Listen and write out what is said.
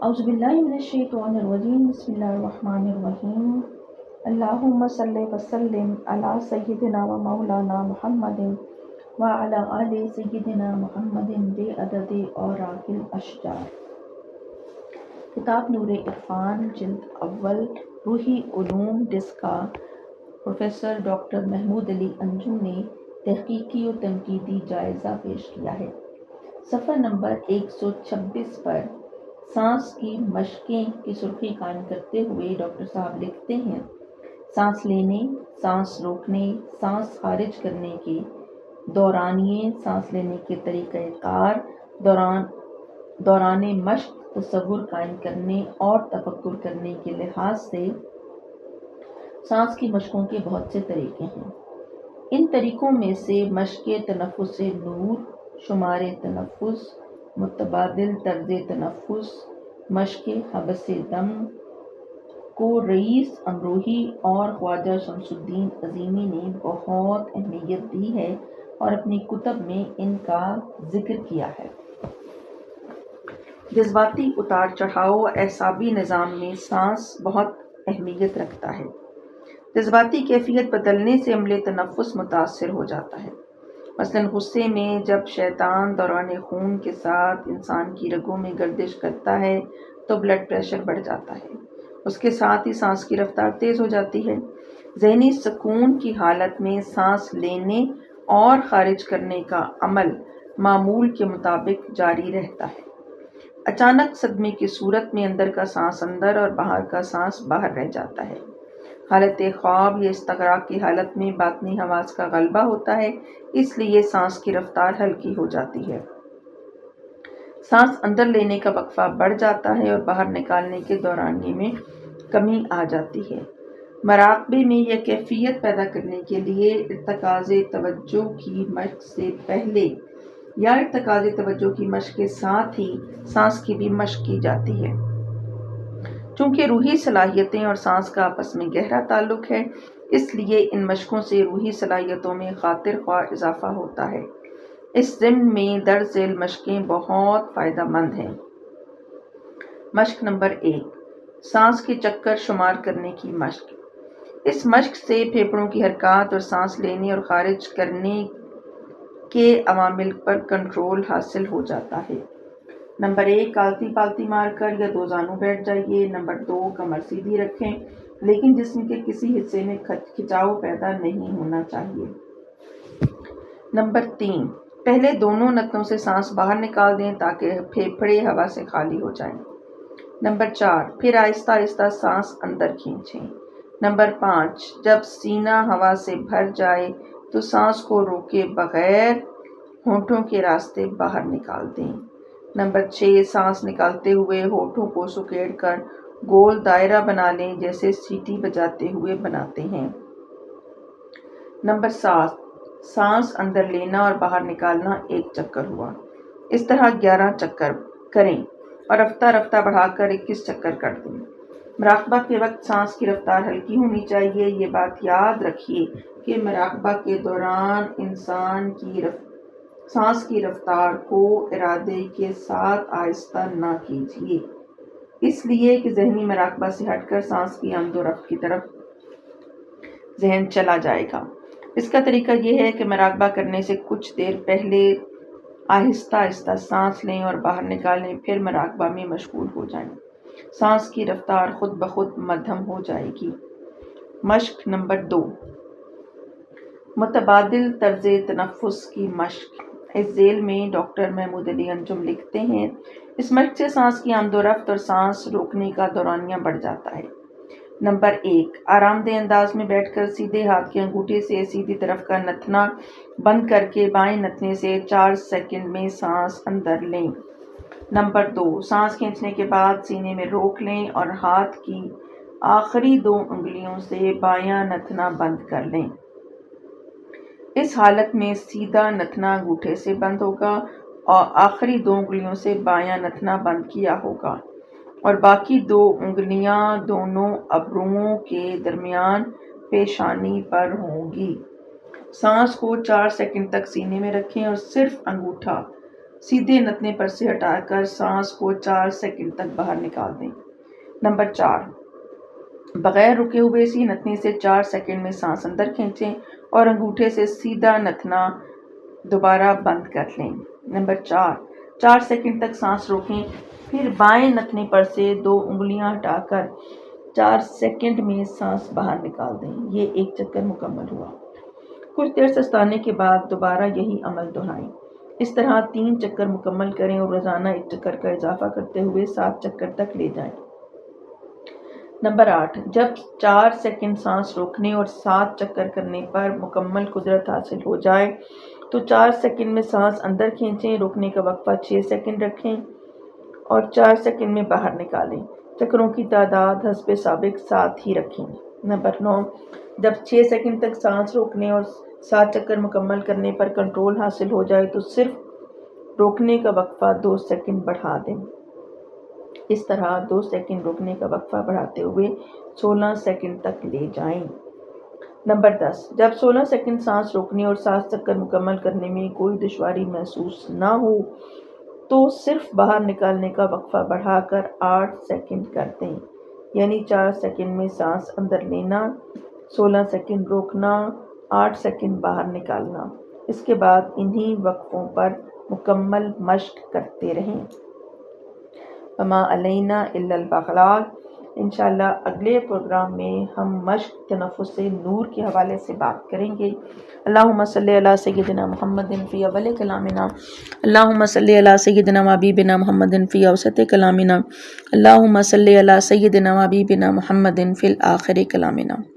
اعوذ باللہ من الشیطان الرجیم بسم اللہ الرحمن الرحیم اللہم صلی وسلم علی سیدنا و مولانا محمد وعلی آل سیدنا محمد بعدد اوراق الاشجار۔ کتاب نور عرفان جلد اول روحی علوم جس کا پروفیسر ڈاکٹر محمود علی انجم نے تحقیقی و تنقیدی جائزہ پیش کیا ہے۔ صفحہ نمبر 126 پر سانس کی مشقیں کی سرخی قائم کرتے ہوئے ڈاکٹر صاحب لکھتے ہیں، سانس لینے، سانس روکنے، سانس خارج کرنے کے دورانیے، سانس لینے کے طریقہ کار، دوران مشق تصور قائم کرنے اور تفکر کرنے کے لحاظ سے سانس کی مشقوں کے بہت سے طریقے ہیں۔ ان طریقوں میں سے مشق تنفس نور، شمار تنفس، متبادل طرز تنفس، مشق حبس دم کو رئیس امروہی اور خواجہ شمس الدین عظیمی نے بہت اہمیت دی ہے اور اپنی کتب میں ان کا ذکر کیا ہے۔ جذباتی اتار چڑھاؤ اور اعصابی نظام میں سانس بہت اہمیت رکھتا ہے۔ جذباتی کیفیت بدلنے سے عمل تنفس متاثر ہو جاتا ہے۔ مثلاً غصے میں جب شیطان دوران خون کے ساتھ انسان کی رگوں میں گردش کرتا ہے تو بلڈ پریشر بڑھ جاتا ہے، اس کے ساتھ ہی سانس کی رفتار تیز ہو جاتی ہے۔ ذہنی سکون کی حالت میں سانس لینے اور خارج کرنے کا عمل معمول کے مطابق جاری رہتا ہے۔ اچانک صدمے کی صورت میں اندر کا سانس اندر اور باہر کا سانس باہر رہ جاتا ہے۔ حالت خواب یا استغراق کی حالت میں باطنی حواس کا غلبہ ہوتا ہے، اس لیے سانس کی رفتار ہلکی ہو جاتی ہے۔ سانس اندر لینے کا وقفہ بڑھ جاتا ہے اور باہر نکالنے کے دورانیے میں کمی آ جاتی ہے۔ مراقبے میں یہ کیفیت پیدا کرنے کے لیے ارتکاز توجہ کی مشق سے پہلے یا ارتکاز توجہ کی مشق کے ساتھ ہی سانس کی بھی مشق کی جاتی ہے۔ چونکہ روحی صلاحیتیں اور سانس کا آپس میں گہرا تعلق ہے، اس لیے ان مشقوں سے روحی صلاحیتوں میں خاطر خواہ اضافہ ہوتا ہے۔ اس ضمن میں درج ذیل مشقیں بہت فائدہ مند ہیں۔ مشق نمبر 1، سانس کے چکر شمار کرنے کی مشق۔ اس مشق سے پھیپھڑوں کی حرکات اور سانس لینے اور خارج کرنے کے عوامل پر کنٹرول حاصل ہو جاتا ہے۔ نمبر 1، آلتی پالتی مار کر یا دو زانوں بیٹھ جائیے۔ نمبر 2، کمر سیدھی رکھیں لیکن جسم کے کسی حصے میں کھچاؤ پیدا نہیں ہونا چاہیے۔ نمبر 3، پہلے دونوں نتنوں سے سانس باہر نکال دیں تاکہ پھیپھڑے ہوا سے خالی ہو جائیں۔ نمبر 4، پھر آہستہ آہستہ سانس اندر کھینچیں۔ نمبر 5، جب سینہ ہوا سے بھر جائے تو سانس کو روکے بغیر ہونٹوں کے راستے باہر نکال دیں۔ نمبر 6، سانس نکالتے ہوئے ہونٹوں کو سکیڑ کر گول دائرہ بنا لیں جیسے سیٹی بجاتے ہوئے بناتے ہیں۔ نمبر 7، سانس اندر لینا اور باہر نکالنا 1 چکر ہوا۔ اس طرح 11 چکر کریں اور رفتہ رفتہ بڑھا کر 21 چکر کر دیں۔ مراقبہ کے وقت سانس کی رفتار ہلکی ہونی چاہیے۔ یہ بات یاد رکھیے کہ مراقبہ کے دوران انسان کی سانس کی رفتار کو ارادے کے ساتھ آہستہ نہ کیجیے، اس لیے کہ ذہنی مراقبہ سے ہٹ کر سانس کی آمد و رفت کی طرف ذہن چلا جائے گا۔ اس کا طریقہ یہ ہے کہ مراقبہ کرنے سے کچھ دیر پہلے آہستہ آہستہ سانس لیں اور باہر نکالیں، پھر مراقبہ میں مشغول ہو جائیں۔ سانس کی رفتار خود بخود مدھم ہو جائے گی۔ مشق نمبر 2، متبادل طرز تنفس کی مشق۔ اس ذیل میں ڈاکٹر محمود علی انجم لکھتے ہیں، اس مشق سے سانس کی آمد و رفت اور سانس روکنے کا دورانیہ بڑھ جاتا ہے۔ نمبر 1، آرام دہ انداز میں بیٹھ کر سیدھے ہاتھ کے انگوٹھے سے سیدھی طرف کا نتنا بند کر کے بائیں نتنے سے 4 سیکنڈ میں سانس اندر لیں۔ نمبر 2، سانس کھینچنے کے بعد سینے میں روک لیں اور ہاتھ کی آخری 2 انگلیوں سے بایاں نتنا بند کر لیں۔ اس حالت میں سیدھا نتنا انگوٹھے سے بند ہوگا اور آخری 2 انگلیوں سے بایاں نتنا بند کیا ہوگا اور باقی 2 انگلیاں دونوں ابروؤں کے درمیان پیشانی پر ہوں گی۔ سانس کو 4 سیکنڈ تک سینے میں رکھیں اور صرف انگوٹھا سیدھے نتنے پر سے ہٹا کر سانس کو 4 سیکنڈ تک باہر نکال دیں۔ نمبر 4، بغیر رکے ہوئے اسی نتنے سے 4 سیکنڈ میں سانس اندر کھینچیں اور انگوٹھے سے سیدھا نتنا دوبارہ بند کر لیں۔ نمبر 4 سیکنڈ تک سانس روکیں، پھر بائیں نتنے پر سے 2 انگلیاں ہٹا کر 4 سیکنڈ میں سانس باہر نکال دیں۔ یہ 1 چکر مکمل ہوا۔ کچھ دیر سستانے کے بعد دوبارہ یہی عمل دہرائیں۔ اس طرح 3 چکر مکمل کریں اور روزانہ 1 چکر کا اضافہ کرتے ہوئے 7 چکر تک لے جائیں۔ نمبر 8، جب 4 سیکنڈ سانس روکنے اور 7 چکر کرنے پر مکمل قدرت حاصل ہو جائے تو 4 سیکنڈ میں سانس اندر کھینچیں، روکنے کا وقفہ 6 سیکنڈ رکھیں اور 4 سیکنڈ میں باہر نکالیں۔ چکروں کی تعداد حسب سابق 7 ہی رکھیں۔ نمبر 9، جب 6 سیکنڈ تک سانس روکنے اور 7 چکر مکمل کرنے پر کنٹرول حاصل ہو جائے تو صرف روکنے کا وقفہ 2 سیکنڈ بڑھا دیں۔ اس طرح 2 سیکنڈ روکنے کا وقفہ بڑھاتے ہوئے 16 سیکنڈ تک لے جائیں۔ نمبر 10، جب 16 سیکنڈ سانس روکنے اور 7 چکر مکمل کرنے میں کوئی دشواری محسوس نہ ہو تو صرف باہر نکالنے کا وقفہ بڑھا کر 8 سیکنڈ کر دیں، یعنی 4 سیکنڈ میں سانس اندر لینا، 16 سیکنڈ روکنا، 8 سیکنڈ باہر نکالنا۔ اس کے بعد انہی وقفوں پر مکمل مشق کرتے رہیں۔ وما علینا الا البلاغ۔ انشاءاللہ اگلے پروگرام میں ہم مشق تنفس نور کے حوالے سے بات کریں گے۔ اللہم صلی علی سیدنا محمد فی اول کلامنا، اللہم صلی علی سیدنا حبیبنا محمد فی اوسط کلامنا، اللہم صلی علی سیدنا حبیبنا محمد فی الآخر کلامنا۔